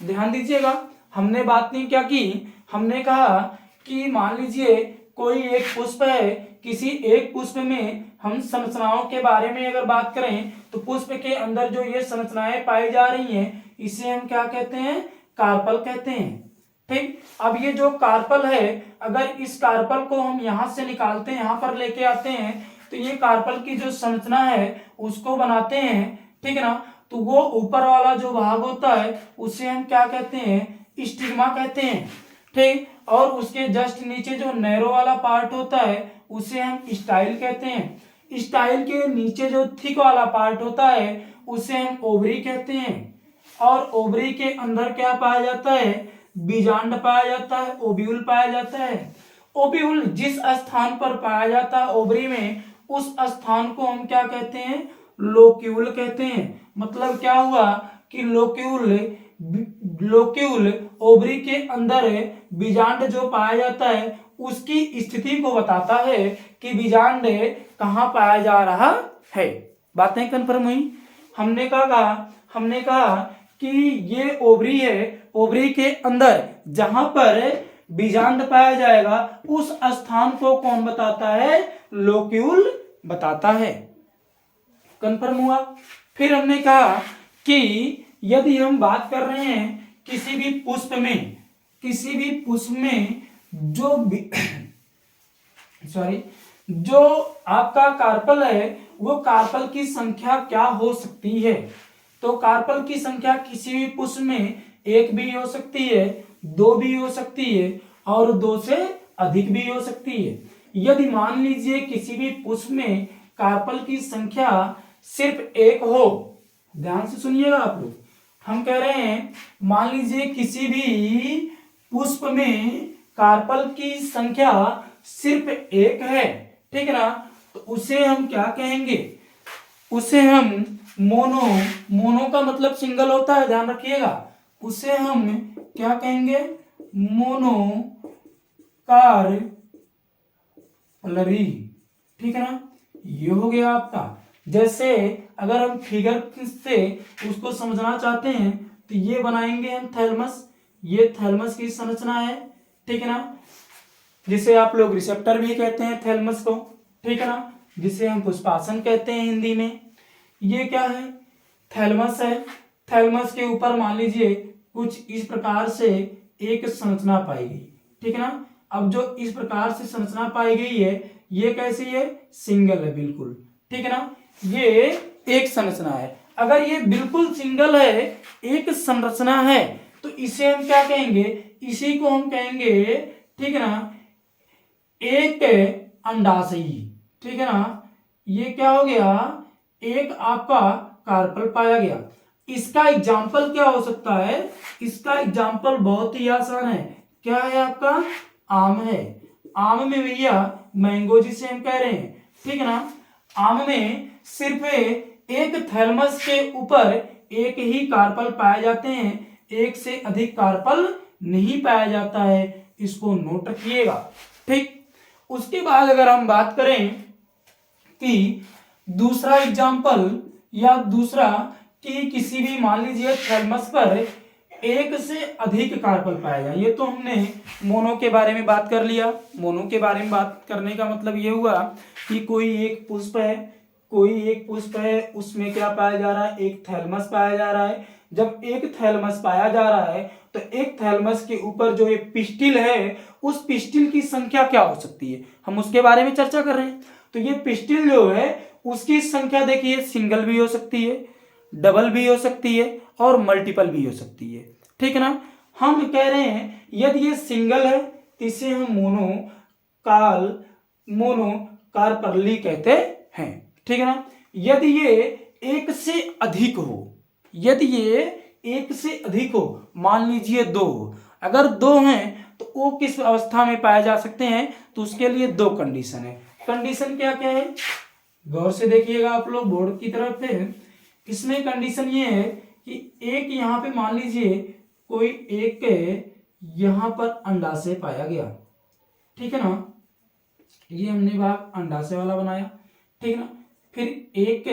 ध्यान दीजिएगा, हमने बात नहीं क्या की, हमने कहा कि मान लीजिए कोई एक पुष्प है, किसी एक पुष्प में हम संरचनाओं के बारे में अगर बात करें तो पुष्प के अंदर जो ये संरचनाएं पाई जा रही हैं इसे हम क्या कहते हैं, कार्पल कहते हैं। ठीक, अब ये जो कार्पल है, अगर इस कार्पल को हम यहां से निकालते हैं, यहां पर लेके आते हैं, तो ये कार्पल की जो संरचना है उसको बनाते हैं, ठीक है ना। तो वो ऊपर वाला जो भाग होता है उसे हम क्या कहते हैं, स्टिग्मा कहते हैं। ठीक, और उसके जस्ट नीचे जो नैरो वाला पार्ट होता है उसे हम स्टाइल कहते हैं। स्टाइल के नीचे जो थिक वाला पार्ट होता है उसे हम ओवरी कहते हैं। और ओवरी के अंदर क्या पाया जाता है, बीजांड पाया जाता है, ओव्यूल पाया जाता है। ओव्यूल जिस स्थान पर पाया जाता है ओवरी में, उस स्थान को हम क्या कहते हैं, लोक्यूल कहते हैं। मतलब क्या हुआ कि लोक्यूल ओवरी के अंदर बीजांड जो पाया जाता है उसकी स्थिति को बताता है कि बीजांड कहाँ पाया जा रहा है। बातें कन्फर्म हुई। हमने कहा कि ये ओवरी है, ओवरी के अंदर जहां पर बीजांड पाया जाएगा उस स्थान को कौन बताता है, लोक्यूल बताता है। कन्फर्म हुआ। फिर हमने कहा कि यदि हम बात कर रहे हैं किसी भी पुष्प में जो आपका कार्पल है वो कार्पल की संख्या क्या हो सकती है। तो कार्पल की संख्या किसी भी पुष्प में एक भी हो सकती है, दो भी हो सकती है और दो से अधिक भी हो सकती है। यदि मान लीजिए किसी भी पुष्प में कार्पल की संख्या सिर्फ एक हो, ध्यान से सुनिएगा आप लोग, हम कह रहे हैं मान लीजिए किसी भी पुष्प में कार्पल की संख्या सिर्फ एक है, ठीक है ना, तो उसे हम क्या कहेंगे, उसे हम मोनो का मतलब सिंगल होता है, ध्यान रखिएगा, उसे हम क्या कहेंगे, मोनो कार्पलरी। ठीक है ना, ये हो गया आपका। जैसे अगर हम फिगर से उसको समझना चाहते हैं तो ये बनाएंगे हम थैलमस, ये थैलमस की संरचना है, ठीक है ना, जिसे आप लोग रिसेप्टर भी कहते हैं थैलमस को, ठीक है ना, जिसे हम पुष्पासन कहते हैं हिंदी में। ये क्या है, थैलमस है। थैलमस के ऊपर मान लीजिए कुछ इस प्रकार से एक संरचना पाई गई, ठीक है ना। अब जो इस प्रकार से संरचना पाई गई है ये कैसी है, सिंगल है बिल्कुल, ठीक है ना, ये एक संरचना है। अगर ये बिल्कुल सिंगल है, एक संरचना है, तो इसे हम क्या कहेंगे, इसी को हम कहेंगे, ठीक है ना, एक अंडाशयी। ठीक है ना, ये क्या हो गया, एक आपका कार्पल पाया गया। इसका एग्जाम्पल क्या हो सकता है, इसका एग्जाम्पल बहुत ही आसान है, क्या है आपका, आम है। आम में भैया मैंगो जिसे हम कह रहे हैं, ठीक है ना, आम में सिर्फ एक थैलमस के ऊपर एक ही कार्पल पाए जाते हैं, एक से अधिक कार्पल नहीं पाया जाता है, इसको नोट रखिएगा। ठीक, उसके बाद अगर हम बात करें कि दूसरा एग्जाम्पल या दूसरा कि किसी भी मान लीजिए थैलमस पर एक से अधिक कार्पल पाया जाए, ये तो हमने मोनो के बारे में बात कर लिया। मोनो के बारे में बात करने का मतलब ये हुआ कि कोई एक पुष्प है, उसमें क्या पाया जा रहा है, एक थैलमस पाया जा रहा है। जब एक थैलमस पाया जा रहा है तो एक थैलमस के ऊपर जो एक पिस्टिल है उस पिस्टिल की संख्या क्या हो सकती है, हम उसके बारे में चर्चा कर रहे हैं। तो ये पिस्टिल जो है उसकी संख्या देखिए सिंगल भी हो सकती है, डबल भी हो सकती है और मल्टीपल भी हो सकती है, ठीक है ना। हम कह रहे हैं यदि ये सिंगल है तो इसे हम मोनो कार्पली कहते हैं, ठीक है ना। यदि ये एक से अधिक हो, मान लीजिए दो हो, अगर दो हैं तो वो किस अवस्था में पाए जा सकते हैं, तो उसके लिए दो कंडीशन है। कंडीशन क्या क्या है, गौर से देखिएगा आप लोग बोर्ड की तरफ पे। इसमें कंडीशन ये है कि एक यहाँ पे मान लीजिए कोई एक यहाँ पर अंडाशय पाया गया, ठीक है ना, ये हमने भाग अंडाशय वाला बनाया, ठीक है ना। फिर एक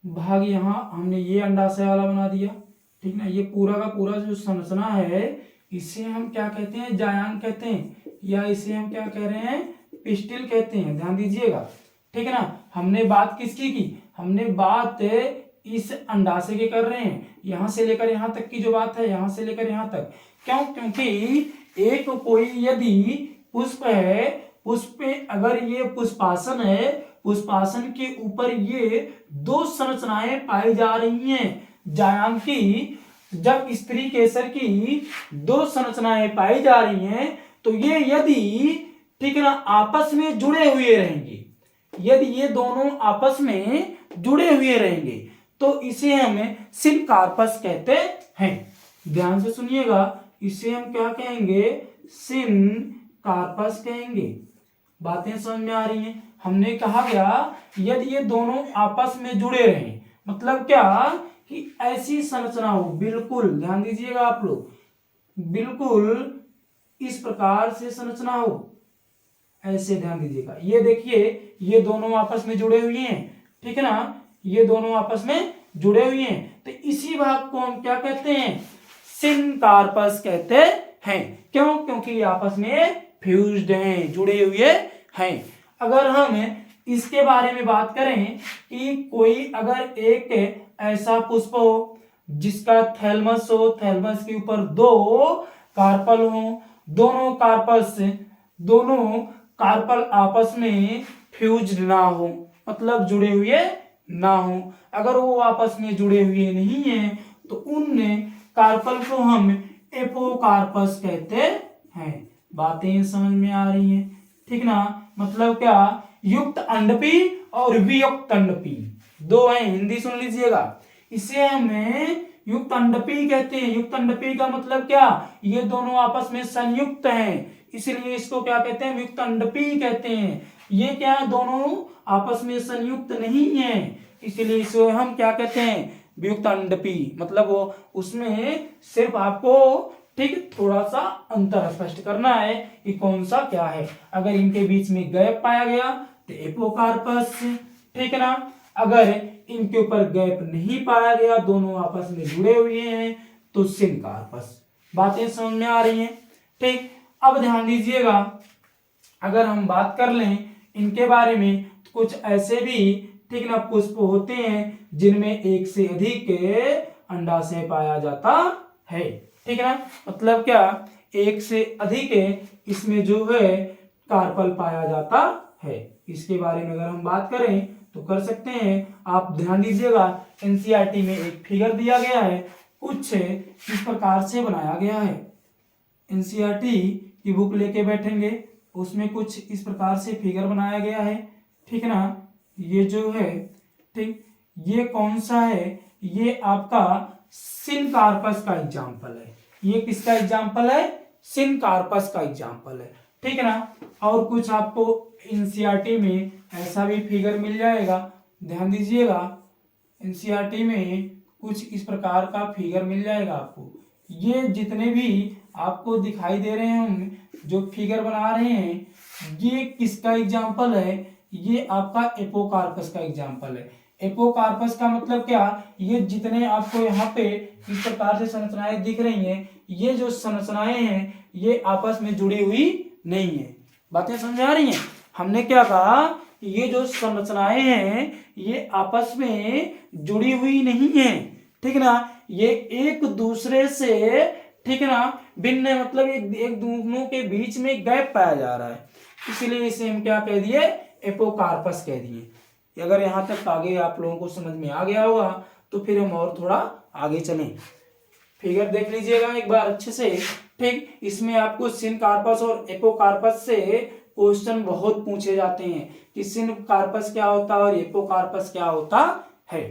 भाग यहाँ हमने ये अंडाशय वाला बना दिया, ठीक ना। ये पूरा का पूरा जो संरचना है इसे हम क्या कहते हैं, जायांग कहते हैं, या इसे हम क्या कह रहे हैं, पिस्टिल कहते हैं। ध्यान दीजिएगा, ठीक है ना। हमने बात किसकी की, हमने बात इस अंडाशय की कर रहे हैं, यहां से लेकर यहां तक की जो बात है, यहां से लेकर यहां तक। क्यों, क्योंकि एक कोई यदि पुष्प है, पुष्प पे अगर ये पुष्पासन है, पुष्पासन के ऊपर ये दो संरचनाएं पाई जा रही हैं जायांग की। जब स्त्री केसर की दो संरचनाएं पाई जा रही हैं तो ये यदि, ठीक है ना, आपस में जुड़े हुए रहेंगे, यदि ये दोनों आपस में जुड़े हुए रहेंगे तो इसे हम सिनकार्पस कहते हैं। ध्यान से सुनिएगा, इसे हम क्या कहेंगे, सिनकार्पस कहेंगे। बातें समझ में आ रही हैं। हमने कहा गया यदि ये दोनों आपस में जुड़े रहें, मतलब क्या कि ऐसी संरचना हो, बिल्कुल ध्यान दीजिएगा आप लोग, बिल्कुल इस प्रकार से संरचना हो, ऐसे ध्यान दीजिएगा। ये देखिए, ये दोनों आपस में जुड़े हुए हैं, ठीक है ना, ये दोनों आपस में जुड़े हुए हैं, तो इसी भाग को हम क्या कहते हैं, सिनकार्पस कहते हैं। क्यों, क्योंकि ये आपस में फ्यूज्ड हैं, जुड़े हुए हैं। अगर हम इसके बारे में बात करें कि कोई अगर एक ऐसा पुष्प हो जिसका थैलमस हो, थैलमस के ऊपर दो कार्पल हो, दोनों कार्पल आपस में फ्यूज्ड ना हो, मतलब जुड़े हुए ना हो। अगर वो आपस में जुड़े हुए नहीं है तो उन कार्पल को हम एपोकार्पस कहते हैं। बातें समझ में आ रही हैं, ठीक ना। मतलब क्या, युक्त अंडपी और वियुक्त अंडपी दो हैं, हिंदी सुन लीजिएगा। इसे हमें युक्त अंडपी कहते हैं। युक्त अंडपी का मतलब क्या, ये दोनों आपस में संयुक्त हैं, इसलिए इसको क्या कहते हैं, युक्त अंडपी कहते हैं। ये क्या, दोनों आपस में संयुक्त नहीं है, इसलिए इसे हम क्या कहते हैं, वियुक्त अंडपी। मतलब वो उसमें सिर्फ आपको, ठीक, थोड़ा सा अंतर स्पष्ट करना है कि कौन सा क्या है। अगर इनके बीच में गैप पाया गया तो एपोकार्पस, ठीक है ना। अगर इनके ऊपर गैप नहीं पाया गया, दोनों आपस में जुड़े हुए हैं, तो सिनकार्पस। बातें समझ में आ रही हैं, ठीक। अब ध्यान दीजिएगा, अगर हम बात कर लें इनके बारे में तो कुछ ऐसे भी, ठीक ना, पुष्प होते हैं जिनमें एक से अधिक अंडाशय पाया जाता है, ठीक है ना। मतलब क्या, एक से अधिक इसमें जो है कार्पल पाया जाता है। इसके बारे में अगर हम बात करें तो कर सकते हैं। आप ध्यान दीजिएगा, एनसीईआरटी में एक फिगर दिया गया है, कुछ इस प्रकार से बनाया गया है। एनसीईआरटी की बुक लेके बैठेंगे, उसमें कुछ इस प्रकार से फिगर बनाया गया है, ठीक है ना। ये जो है, ठीक, ये कौन सा है, ये आपका सिनकार्पस का एग्जाम्पल है। ये किसका एग्जाम्पल है, सिनकार्पस का एग्जाम्पल है, ठीक है ना। और कुछ आपको एनसीईआरटी में ऐसा भी फिगर मिल जाएगा, ध्यान दीजिएगा। एनसीईआरटी में कुछ इस प्रकार का फिगर मिल जाएगा आपको। ये जितने भी आपको दिखाई दे रहे हैं, हम जो फिगर बना रहे हैं, ये किसका एग्जाम्पल है, ये आपका एपोकार्पस का एग्जाम्पल है। एपोकार्पस का मतलब क्या, ये जितने आपको यहाँ पे इस प्रकार से संरचनाएं दिख रही हैं, ये जो संरचनाएं हैं ये आपस में जुड़ी हुई नहीं है। बातें समझ आ रही हैं। हमने क्या कहा, ये जो संरचनाएं हैं ये आपस में जुड़ी हुई नहीं है, ठीक है ना। ये एक दूसरे से, ठीक है ना, भिन्न, मतलब एक दोनों के बीच में गैप पाया जा रहा है, इसलिए इसे हम क्या कह दिए, एपोकार्पस कह दिए। अगर यहाँ तक आगे आप लोगों को समझ में आ गया होगा तो फिर हम और थोड़ा आगे चलें। फिगर देख लीजिएगा एक बार अच्छे से, ठीक। इसमें आपको सिनकार्पस और एपोकार्पस से क्वेश्चन बहुत पूछे जाते हैं कि सिनकार्पस क्या होता है और एपोकार्पस क्या होता है।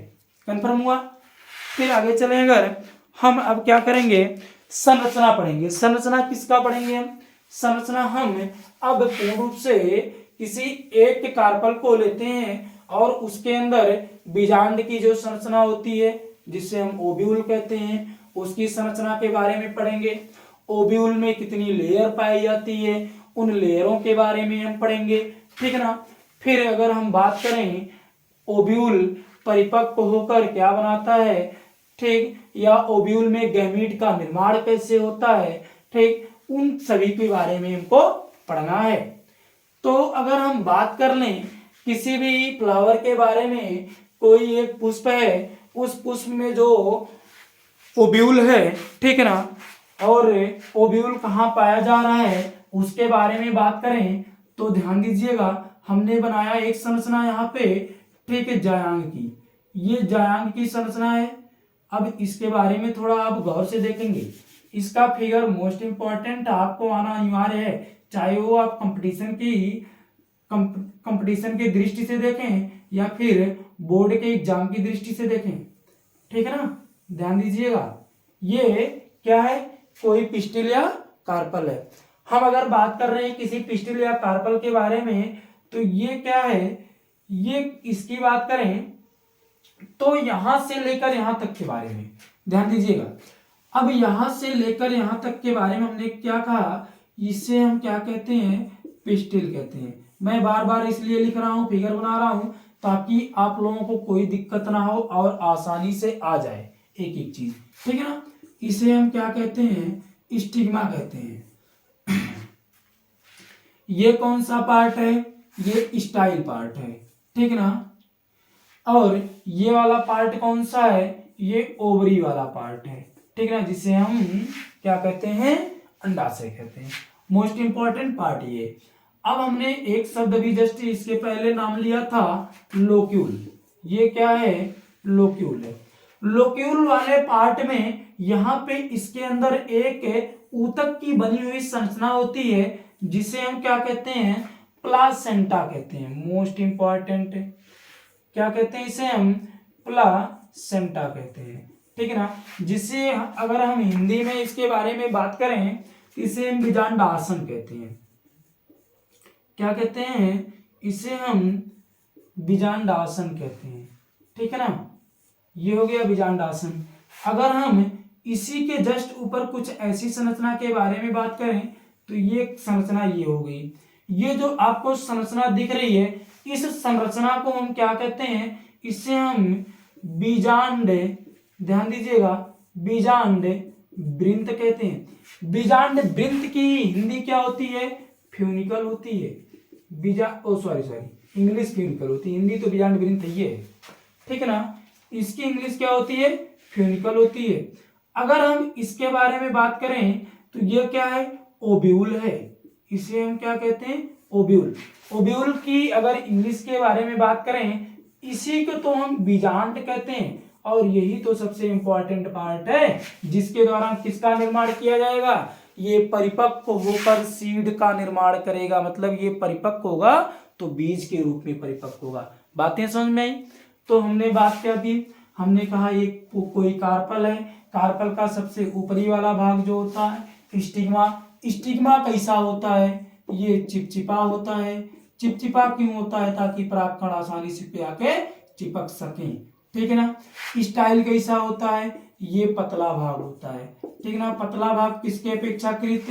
कंफर्म हुआ। फिर आगे चलें, अगर हम अब क्या करेंगे, संरचना पढ़ेंगे। संरचना किसका पढ़ेंगे हम, संरचना हम अब पूर्ण रूप से किसी एक कार्पल को लेते हैं और उसके अंदर बीजांड की जो संरचना होती है जिसे हम ओव्यूल कहते हैं, उसकी संरचना के बारे में पढ़ेंगे। ओव्यूल में कितनी लेयर पाई जाती है, उन लेयरों के बारे में हम पढ़ेंगे, ठीक है ना। फिर अगर हम बात करें ओव्यूल परिपक्व होकर क्या बनाता है, ठीक, या ओव्यूल में गैमीट का निर्माण कैसे होता है, ठीक, उन सभी के बारे में हमको पढ़ना है। तो अगर हम बात कर लें किसी भी फ्लावर के बारे में, कोई एक पुष्प है, उस पुष्प में जो ओव्यूल है, ठीक है ना, और ओव्यूल कहाँ पाया जा रहा है उसके बारे में बात करें तो ध्यान दीजिएगा, हमने बनाया एक संरचना यहाँ पे, ठीक है, जायांग की। ये जायांग की संरचना है। अब इसके बारे में थोड़ा आप गौर से देखेंगे, इसका फिगर मोस्ट इंपॉर्टेंट आपको आना अनिवार्य है, चाहे वो आप कंपटीशन की दृष्टि से देखें या फिर बोर्ड के एग्जाम की दृष्टि से देखें, ठीक है ना। ध्यान दीजिएगा, ये क्या है, कोई पिस्टिल या कार्पल है। हम अगर बात कर रहे हैं किसी पिस्टिल या कार्पल के बारे में तो ये क्या है, ये इसकी बात करें तो यहां से लेकर यहां तक के बारे में ध्यान दीजिएगा। अब यहां से लेकर यहां तक के बारे में हमने क्या कहा, इसे हम क्या कहते हैं, पिस्टिल कहते हैं। मैं बार बार इसलिए लिख रहा हूं, फिगर बना रहा हूं ताकि आप लोगों को कोई दिक्कत ना हो और आसानी से आ जाए एक एक चीज, ठीक है ना। इसे हम क्या कहते हैं, स्टिग्मा कहते हैं। ये कौन सा पार्ट है, ये स्टाइल पार्ट है, ठीक है ना। और ये वाला पार्ट कौन सा है, ये ओवरी वाला पार्ट है, ठीक है ना, जिसे हम क्या कहते हैं, अंडाशय कहते हैं। मोस्ट इंपॉर्टेंट पार्ट ये। अब हमने एक शब्द भी जस्ट इसके पहले नाम लिया था, लोक्यूल। ये क्या है, लोक्यूल है। लोक्यूल वाले पार्ट में यहाँ पे इसके अंदर एक ऊतक की बनी हुई संरचना होती है जिसे हम क्या कहते हैं, प्लासेंटा कहते हैं। मोस्ट इंपॉर्टेंट, क्या कहते हैं इसे हम, प्लासेंटा कहते हैं, ठीक है ना। जिसे अगर हम हिंदी में इसके बारे में बात करें इसे हम बीजांडासन कहते हैं। क्या कहते हैं, इसे हम बीजांडासन कहते हैं, ठीक है ना। ये हो गया बीजांडासन। अगर हम इसी के जस्ट ऊपर कुछ ऐसी संरचना के बारे में बात करें तो ये संरचना ये हो गई। ये जो आपको संरचना दिख रही है, इस संरचना को हम क्या कहते हैं, इसे हम बीजांड, ध्यान दीजिएगा, बीजांड वृंत कहते हैं। बीजांड वृंत की हिंदी क्या होती है, फ्यूनिकल होती है। इंग्लिश फ्यूनिकल होती है, हिंदी तो बीजांड वृंत ही है, ठीक है ना। इसकी इंग्लिश क्या होती है, फ्यूनिकल होती है। अगर हम इसके बारे में बात करें तो ये क्या है, ओव्यूल है। इसे हम क्या कहते हैं, ओव्यूल। ओव्यूल की अगर इंग्लिश के बारे में बात करें, इसी को तो हम बीजांड कहते हैं। और यही तो सबसे इंपॉर्टेंट पार्ट है जिसके द्वारा किसका निर्माण किया जाएगा, ये परिपक्व होकर सीड का निर्माण करेगा। मतलब ये परिपक्व होगा तो बीज के रूप में परिपक्व होगा। बातें समझ में आई। तो हमने बात क्या की, हमने कहा ये कोई कार्पल है। कार्पल का सबसे ऊपरी वाला भाग जो होता है स्टिग्मा। स्टिग्मा कैसा होता है, ये चिपचिपा होता है। चिपचिपा क्यों होता है, ताकि परागकण आसानी से पे आके चिपक सकें, ठीक है ना। स्टाइल कैसा होता है, ये पतला भाग होता है, ठीक है ना। पतला भाग किसके अपेक्षाकृत,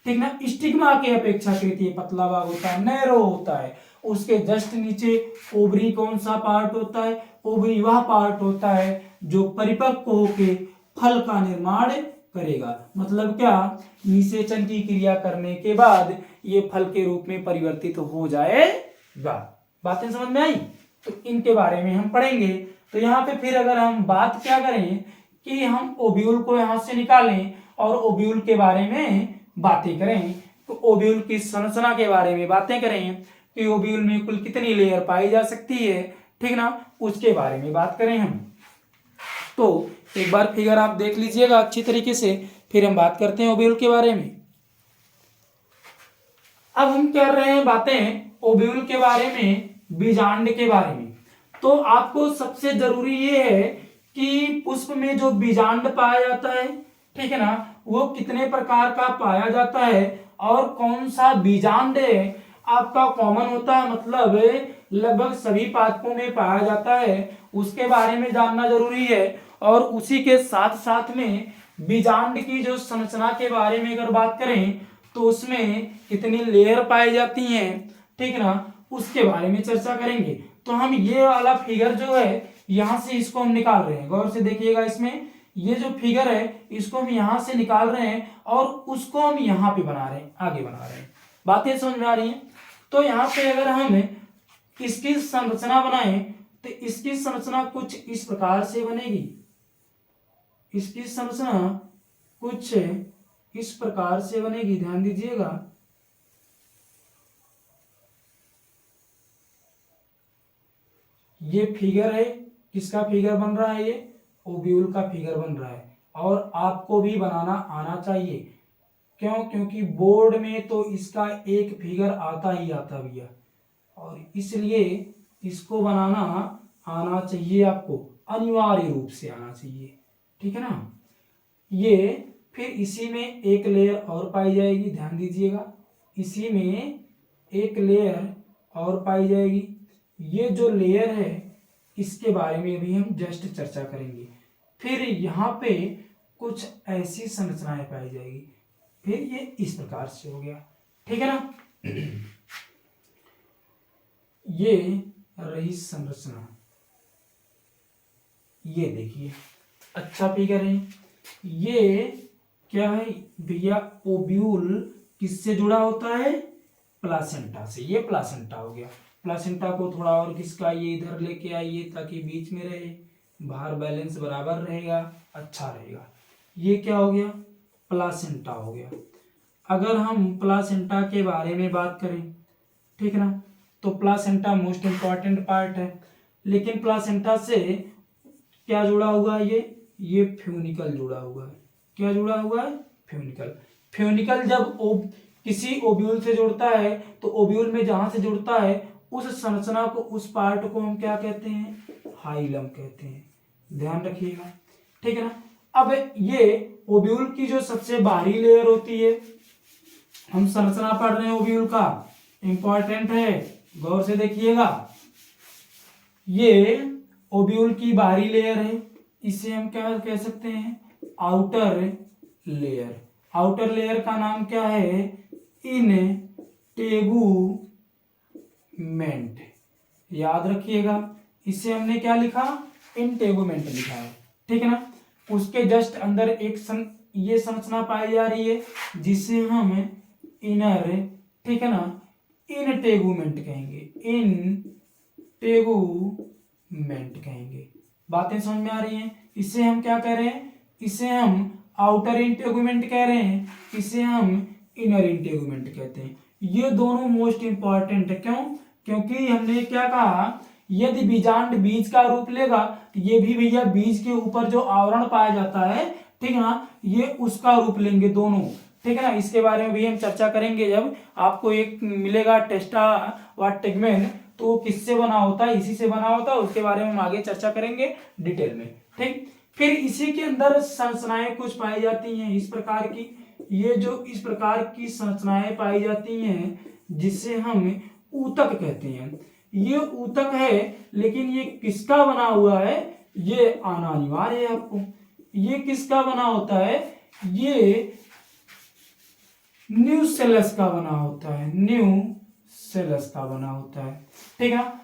ठीक ना, स्टिग्मा के अपेक्षाकृत ये पतला भाग होता है, नैरो होता है। उसके जस्ट नीचे ओवरी कौन सा पार्ट होता है, ओवरी वह पार्ट होता है जो परिपक्व होके फल का निर्माण करेगा। मतलब क्या, निषेचन की क्रिया करने के बाद ये फल के रूप में परिवर्तित हो जाएगा। बातें समझ में आई। तो इनके बारे में हम पढ़ेंगे। तो यहाँ पे फिर अगर हम बात क्या करें कि हम ओव्यूल को यहाँ से निकालें और ओव्यूल के बारे में बातें करें, तो ओव्यूल की संरचना के बारे में बातें करें कि ओव्यूल में कुल कितनी लेयर पाई जा सकती है, ठीक ना, उसके बारे में बात करें हम। तो एक बार फिगर आप देख लीजिएगा अच्छी तरीके से, फिर हम बात करते हैं ओव्यूल के बारे में। अब हम कर रहे हैं बातें ओव्यूल के बारे में, बीजांड के बारे में। तो आपको सबसे जरूरी ये है कि पुष्प में जो बीजांड पाया जाता है, ठीक है ना, वो कितने प्रकार का पाया जाता है और कौन सा बीजांड आपका कॉमन होता है, मतलब लगभग सभी पादपों में पाया जाता है, उसके बारे में जानना जरूरी है। और उसी के साथ साथ में बीजांड की जो संरचना के बारे में अगर बात करें तो उसमें कितनी लेयर पाई जाती हैं, ठीक ना, उसके बारे में चर्चा करेंगे। तो हम ये वाला फिगर जो है यहाँ से इसको हम निकाल रहे हैं, गौर से देखिएगा। इसमें ये जो फिगर है इसको हम यहां से निकाल रहे हैं और उसको हम यहां पे बना रहे हैं, आगे बना रहे हैं। बातें समझ में आ रही हैं? तो यहाँ पे अगर हम इसकी संरचना बनाएं तो इसकी संरचना कुछ इस प्रकार से बनेगी। इसकी संरचना कुछ इस प्रकार से बनेगी, ध्यान दीजिएगा। ये फिगर है, किसका फिगर बन रहा है? ये ओब्यूल का फिगर बन रहा है और आपको भी बनाना आना चाहिए। क्यों? क्योंकि बोर्ड में तो इसका एक फिगर आता ही आता भैया, और इसलिए इसको बनाना आना चाहिए, आपको अनिवार्य रूप से आना चाहिए। ठीक है ना? ये फिर इसी में एक लेयर और पाई जाएगी, ध्यान दीजिएगा। इसी में एक लेयर और पाई जाएगी। ये जो लेयर है इसके बारे में भी हम जस्ट चर्चा करेंगे। फिर यहाँ पे कुछ ऐसी संरचनाएं पाई जाएगी। फिर ये इस प्रकार से हो गया। ठीक है ना? ये रही संरचना। ये देखिए, अच्छा फिगर है। ये क्या है भैया? ओब्यूल किससे जुड़ा होता है? प्लासेंटा से। ये प्लासेंटा हो गया। प्लासेंटा को थोड़ा और किसका, ये इधर लेके आइए ताकि बीच में रहे, बाहर बैलेंस बराबर रहेगा, अच्छा रहेगा। ये क्या हो गया? प्लासेंटा हो गया। अगर हम प्लासेंटा के बारे में बात करें, ठीक है ना, तो प्लासेंटा मोस्ट इंपॉर्टेंट पार्ट है। लेकिन प्लासेंटा से क्या जुड़ा हुआ है? ये फ्यूनिकल जुड़ा हुआ है। क्या जुड़ा हुआ है? फ्यूनिकल। फ्यूनिकल जब किसी ओब्यूल से जुड़ता है तो ओब्यूल में जहां से जुड़ता है उस संरचना को, उस पार्ट को हम क्या कहते हैं? हाइलम कहते हैं। ध्यान रखिएगा। ठीक है ना? अब ये ओब्यूल की जो सबसे बाहरी लेयर होती है, हम संरचना पढ़ रहे हैं ओब्यूल का, इंपॉर्टेंट है, गौर से देखिएगा। ये ओब्यूल की बाहरी लेयर है, इसे हम क्या कह सकते हैं? Outer layer. आउटर लेयर का नाम क्या है? इंटेगुमेंट। याद रखिएगा, इसे हमने क्या लिखा? इंटेगुमेंट लिखा है। ठीक है ना? उसके जस्ट अंदर एक ये संरचना पाई जा रही है जिसे हम इनर, ठीक है ना, इनटेगुमेंट कहेंगे। इनटेगुमेंट कहेंगे। बातें समझ में आ रही हैं? इसे हम क्या कह रहे हैं? इसे हम आउटर इंटेगुमेंट कह रहे हैं, इसे हम इनर इंटेगुमेंट कहते हैं। ये दोनों मोस्ट इंपॉर्टेंट है। क्यों? क्योंकि हमने क्या कहा, यदि बीजांड बीज का रूप लेगा तो ये भी भैया बीज के ऊपर जो आवरण पाया जाता है, ठीक है ना, ये उसका रूप लेंगे दोनों। ठीक है ना? इसके बारे में भी हम चर्चा करेंगे जब आपको एक मिलेगा टेस्टा व टेगमेन, तो वो किससे बना होता है? इसी से बना होता है। उसके बारे में हम आगे चर्चा करेंगे डिटेल में। ठीक, फिर इसी के अंदर संरचनाएं कुछ पाई जाती हैं इस प्रकार की। ये जो इस प्रकार की संरचनाएं पाई जाती हैं जिसे हम ऊतक कहते हैं। ये ऊतक है, लेकिन ये किसका बना हुआ है? ये आना अनिवार्य है आपको। ये किसका बना होता है? ये न्यूसेलस का बना होता है। न्यूसेलस का बना होता है। ठीक है ना?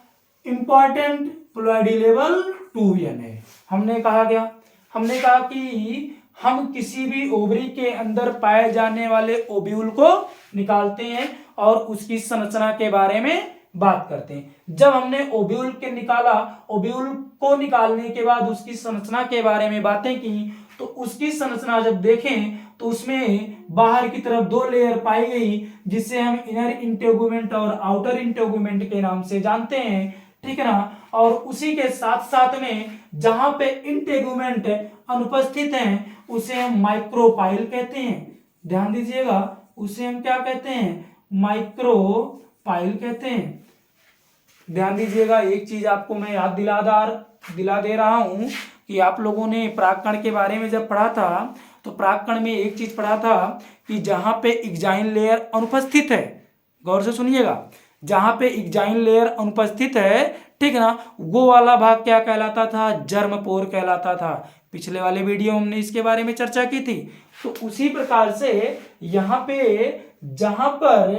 इंपॉर्टेंट प्लॉइडी लेवल 2n है। हमने कहा क्या? हमने कहा कि हम किसी भी ओवरी के अंदर पाए जाने वाले ओब्यूल को निकालते हैं और उसकी संरचना के बारे में बात करते हैं। जब हमने ओब्यूल के निकाला, ओब्यूल को निकालने के बाद उसकी संरचना के बारे में बातें की, तो उसकी संरचना जब देखें तो उसमें बाहर की तरफ दो लेयर पाई गई जिसे हम इनर इंटेगुमेंट और आउटर इंटेगुमेंट के नाम से जानते हैं। ठीक है ना? और उसी के साथ साथ में जहां पे इंटेगुमेंट अनुपस्थित हैं उसे हम माइक्रोपाइल कहते हैं। ध्यान दीजिएगा, उसे हम क्या कहते हैं? माइक्रोपाइल कहते हैं। ध्यान दीजिएगा, एक चीज आपको मैं याद दिला दे रहा हूं कि आप लोगों ने परागकण के बारे में जब पढ़ा था तो परागकण में एक चीज पढ़ा था कि जहां पे इक्जाइन लेयर अनुपस्थित है, गौर से सुनिएगा, जहां पे इक्जाइन लेयर अनुपस्थित है, ठीक है ना, वो वाला भाग क्या कहलाता था? जर्मपोर कहलाता था। पिछले वाले वीडियो में हमने इसके बारे में चर्चा की थी। तो उसी प्रकार से यहाँ पे जहां पर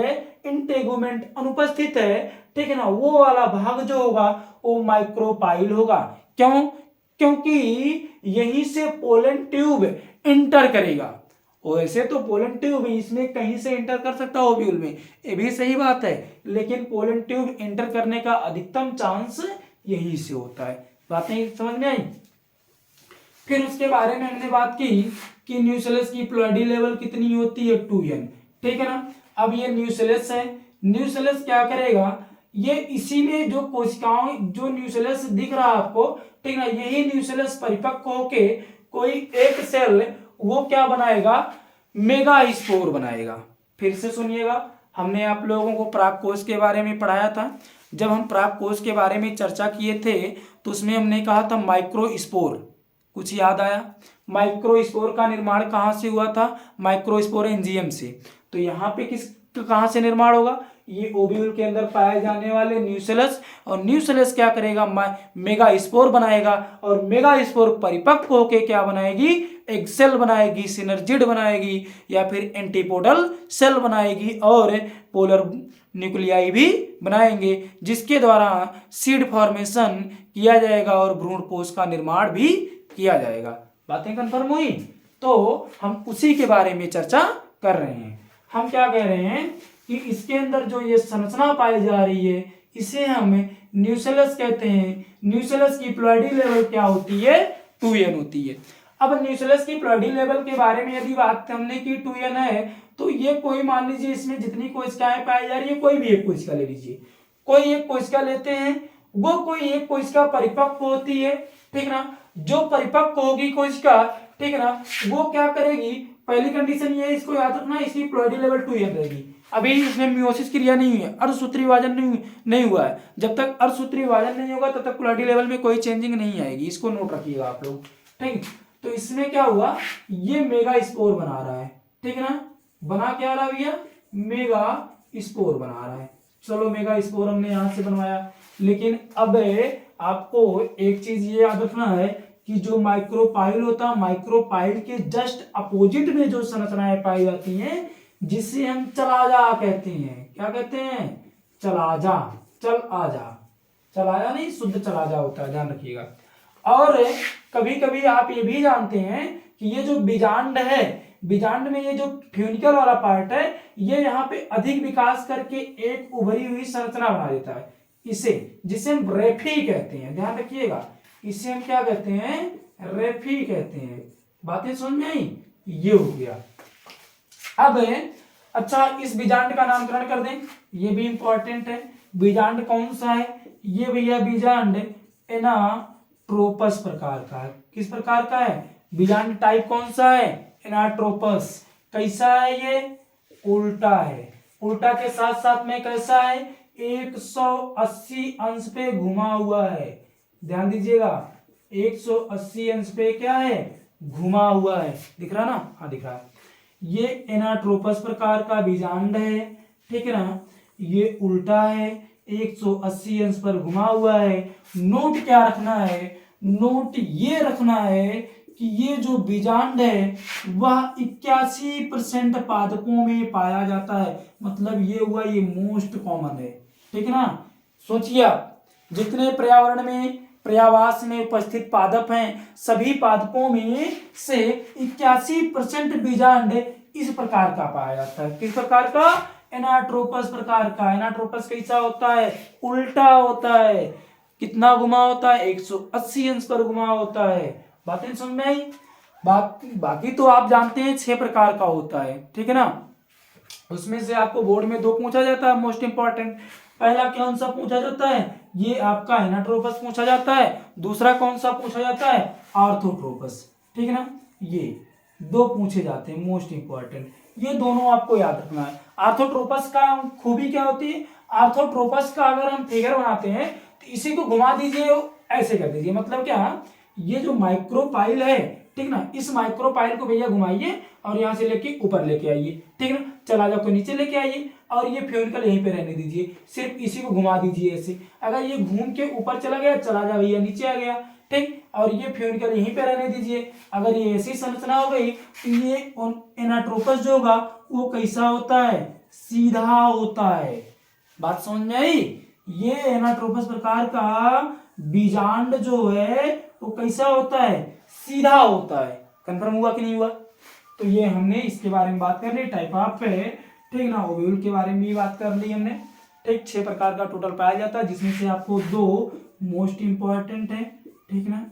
इंटेगुमेंट अनुपस्थित है, ठीक है ना, वो वाला भाग जो होगा वो माइक्रोपाइल होगा। क्यों? क्योंकि यहीं से पोलन ट्यूब इंटर करेगा। वैसे तो पोलन ट्यूब इसमें कहीं से इंटर कर सकता है ओव्यूल में, ये भी सही बात है, लेकिन पोलन ट्यूब इंटर करने का अधिकतम चांस यहीं से होता है। बातें समझ में आई। फिर उसके बारे में हमने बात की कि न्यूक्लियस की प्लॉइडी लेवल कितनी होती है 2n, ठीक है ना। अब ये न्यूक्लियस है, न्यूक्लियस क्या करेगा, ये इसी में जो कोशिकाओं जो न्यूक्लियस दिख रहा है आपको, ठीक है ना, यही न्यूक्लियस परिपक्व होके कोई एक सेल वो क्या बनाएगा, मेगा स्पोर बनाएगा। फिर से सुनिएगा, हमने आप लोगों को पराग कोश के बारे में पढ़ाया था। जब हम पराग कोश के बारे में चर्चा किए थे तो उसमें हमने कहा था माइक्रोस्पोर, कुछ याद आया। माइक्रोस्पोर का निर्माण कहाँ से हुआ था, माइक्रोस्पोर एंजियम से। तो यहाँ पे किस कहाँ से निर्माण होगा, ये ओव्यूल के अंदर पाए जाने वाले न्यूक्लियस, और न्यूक्लियस क्या करेगा, मेगा स्पोर बनाएगा, और मेगा स्पोर परिपक्व होके क्या बनाएगी, एक सेल बनाएगी, सिनर्जिड बनाएगी, या फिर एंटीपोडल सेल बनाएगी, और पोलर न्यूक्लियाई भी बनाएंगे, जिसके द्वारा सीड फॉर्मेशन किया जाएगा और भ्रूणपोष का निर्माण भी किया जाएगा। बातें कंफर्म हुई। तो हम उसी के बारे में चर्चा कर रहे हैं। हम क्या कह रहे हैं कि इसके अंदर जो ये संरचना पाई जा रही है इसे हम न्यूक्लियस कहते हैं। न्यूक्लियस की प्लॉइडी लेवल क्या होती है, 2n होती है। अब न्यूक्लियस की प्लॉइडी लेवल के बारे में यदि बात हमने की 2n है, तो ये कोई मान लीजिए इसमें जितनी कोशिकाएं पाई जा रही है, कोई भी एक कोशिका ले लीजिए, कोई एक कोशिका लेते हैं, वो कोई एक कोशिका परिपक्व होती है, ठीक ना। जो परिपक्व होगी कोशिका, ठीक है ना, वो क्या करेगी, पहली कंडीशन ये इसको याद रखना, इसकी प्लॉइडी लेवल 2n रहेगी। अभी इसमें मियोसिस क्रिया नहीं हुई है, अर्धसूत्री विभाजन नहीं हुआ है। जब तक अर्धसूत्री विभाजन नहीं होगा तब तक प्लॉइडी लेवल में कोई चेंजिंग नहीं आएगी, इसको नोट रखिएगा आप लोग, ठीक। तो इसमें क्या हुआ, ये मेगा स्पोर बना रहा है, ठीक है ना, बना क्या रहा भैया, मेगा स्पोर बना रहा है। चलो मेगा स्पोर हमने यहां से बनवाया, लेकिन अब आपको एक चीज ये याद रखना है कि जो माइक्रोपाइल होता है, माइक्रोपाइल के जस्ट अपोजिट में जो संरचनाएं पाई जाती हैं जिसे हम चलाजा कहते हैं। क्या कहते हैं, चलाजा, चल आजा, चलाजा नहीं, शुद्ध चलाजा होता है, ध्यान रखिएगा। और कभी कभी आप ये भी जानते हैं कि ये जो बीजांड है, बीजांड में ये जो फ्यूनिकल वाला पार्ट है, ये यहाँ पे अधिक विकास करके एक उभरी हुई संरचना बना देता है, इसे जिसे हम रेफी कहते हैं। ध्यान रखिएगा, इसे हम क्या कहते हैं, रेफी कहते हैं। बातें समझ में आई, ये हो गया। अब अच्छा, इस बीजांड का नामकरण कर दें, ये भी इंपॉर्टेंट है। बीजांड कौन सा है, ये भैया बीजांड एनाट्रोपस प्रकार का है। किस प्रकार का है, बीजांड टाइप कौन सा है, एनाट्रोपस। कैसा है ये, उल्टा है। उल्टा के साथ साथ में कैसा है, 180 अंश पे घुमा हुआ है। ध्यान दीजिएगा, 180 अंश पे क्या है, घुमा हुआ है। दिख रहा ना, हाँ दिख रहा है। ये एनाट्रोपस प्रकार का बीजांड है, ठीक है ना, ये उल्टा है, 180 अंश पर घुमा हुआ है। नोट क्या रखना है, नोट ये रखना है कि ये जो बीजांड है वह 81% पादपों में पाया जाता है। मतलब ये हुआ, ये मोस्ट कॉमन है, ठीक है ना। सोचिए आप, जितने पर्यावरण में, पर्यावास में उपस्थित पादप हैं, सभी पादपों में से 81% बीजांड इस प्रकार का पाया जाता है। किस प्रकार का, एनाट्रोपस प्रकार का। एनाट्रोपस कैसा होता है, उल्टा होता है। कितना घुमा होता है, 180 अंश पर घुमा होता है। बातें समझ में आई। बाकी तो आप जानते हैं 6 प्रकार का होता है, ठीक है ना। उसमें से आपको बोर्ड में 2 पूछा जाता है, मोस्ट इंपॉर्टेंट। पहला कौन सा पूछा जाता है, ये आपका एनाट्रोपस पूछा जाता है। दूसरा कौन सा पूछा जाता है, आर्थोट्रोपस, ठीक है ना। ये 2 पूछे जाते हैं, मोस्ट इंपॉर्टेंट। ये दोनों आपको याद रखना है। आर्थोट्रोपस का खूबी क्या होती है, आर्थोट्रोपस का अगर हम फिगर बनाते हैं तो इसी को घुमा दीजिए, ऐसे कर दीजिए। मतलब क्या, ये जो माइक्रोपाइल है, ठीक ना, इस माइक्रोपाइल को भैया घुमाइए और यहां से लेके ऊपर लेके आइए, ठीक ना। चलाजा को नीचे लेके आइए और ये फ्यूनिकल यहीं पे रहने दीजिए, सिर्फ इसी को घुमा दीजिए ऐसे। अगर ये घूम के ऊपर चला गया, चलाजा भैया नीचे आ गया, ठीक। और ये फ्यूनिकल यहीं पे रहने दीजिए। अगर ये ऐसी संरचना हो गई तो ये एनाट्रोपस जो होगा वो कैसा होता है, सीधा होता है। बात समझ में आई। ये एनाट्रोपस प्रकार का बीजांड जो है वो कैसा होता है, सीधा होता है। कंफर्म हुआ कि नहीं हुआ? तो ये हमने इसके बारे में बात कर ली, टाइप ऑफ है, ठीक ना। ओव्यूल के बारे में भी बात कर ली हमने, ठीक। 6 प्रकार का टोटल पाया जाता है, जिसमें से आपको 2 मोस्ट इंपॉर्टेंट है, ठीक ना।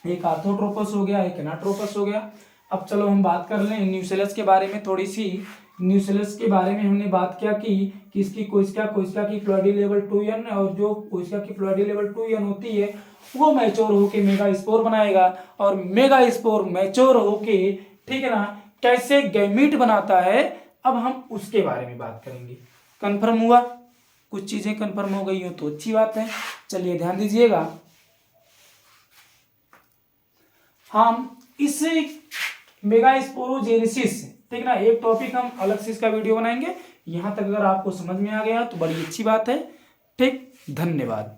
एक आर्थोट्रोपस हो गया, एक एनाट्रोपस हो गया। अब चलो हम बात कर लें न्यूसेलस के बारे में थोड़ी सी। न्यूसेलस के बारे में हमने बात किया कि इसकी कोशिका की फ्लोइडी लेवल 2n, और जो कोशिका की फ्लोइडी लेवल 2n होती है वो मैच्योर होके मेगा स्पोर बनाएगा, और मेगा स्पोर मैच्योर होके, ठीक है ना, कैसे गैमीट बनाता है, अब हम उसके बारे में बात करेंगे। कंफर्म हुआ? कुछ चीजें कंफर्म हो गई हो तो अच्छी बात है। चलिए ध्यान दीजिएगा, हम इस मेगास्पोरोजेनेसिस, ठीक ना, एक टॉपिक हम अलग से इसका वीडियो बनाएंगे। यहां तक अगर आपको समझ में आ गया तो बड़ी अच्छी बात है, ठीक। धन्यवाद।